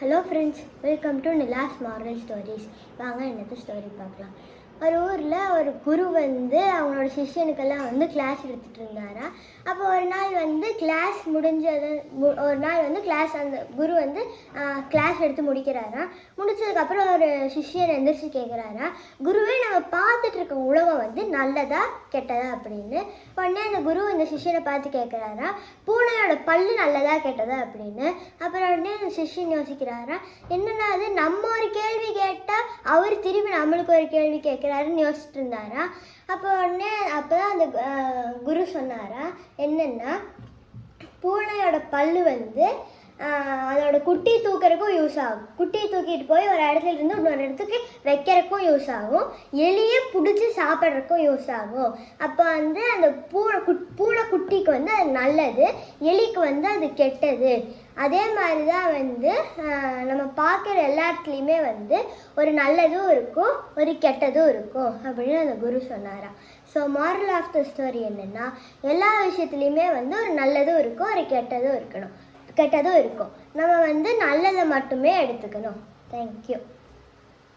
Hello friends, welcome to Nila's moral stories. வாங்க என்னது story பார்க்கலாம். ஒரு ஊரில் ஒரு குரு அவங்களோட சிஷ்யனுக்கெல்லாம் கிளாஸ் எடுத்துகிட்டு இருந்தாரா. அப்போ ஒரு நாள் கிளாஸ் முடிஞ்சது. ஒரு நாள் கிளாஸ் அந்த குரு கிளாஸ் எடுத்து முடிக்கிறாரா. முடிச்சதுக்கப்புறம் ஒரு சிஷ்யன் எந்திரிச்சு கேட்குறாரா, குருவே நம்ம பார்த்துட்டு இருக்க உலகம் நல்லதா கெட்டதா அப்படின்னு. உடனே அந்த குரு அந்த சிஷ்யனை பார்த்து கேட்குறாரா, பூனையோட பல்லு நல்லதா கெட்டதா அப்படின்னு. அப்புறம் உடனே அந்த சிஷ்யன் யோசிக்கிறாரா, என்னன்னா அது நம்ம ஒரு கேள்வி கேட்டால் அவர் திரும்பி நம்மளுக்கு ஒரு கேள்வி கேட்குறாருன்னு யோசிச்சுட்டு இருந்தாரா. அப்போ தான் அந்த குரு சொன்னாரா, என்னென்னா பூனையோட பல்லு அதோட குட்டி தூக்கிறதுக்கும் யூஸ் ஆகும். குட்டியை தூக்கிட்டு போய் ஒரு இடத்துல இருந்து இன்னொரு இடத்துக்கு வைக்கிறதுக்கும் யூஸ் ஆகும். எலியை பிடிச்சி சாப்பிட்றதுக்கும் யூஸ் ஆகும். அப்போ அந்த பூனை குட்டிக்கு அது நல்லது, எலிக்கு அது கெட்டது. அதே மாதிரி தான் நம்ம பார்க்குற எல்லா இடத்துலையுமே ஒரு நல்லதும் இருக்கும், ஒரு கெட்டதும் இருக்கும் அப்படின்னு அந்த குரு சொன்னாராம். So moral of the story என்னென்னா, எல்லா விஷயத்துலையுமே ஒரு நல்லதும் இருக்கும், ஒரு கெட்டதும் இருக்கும். நம்ம நல்லதை மட்டுமே எடுத்துக்கணும். தேங்க்யூ.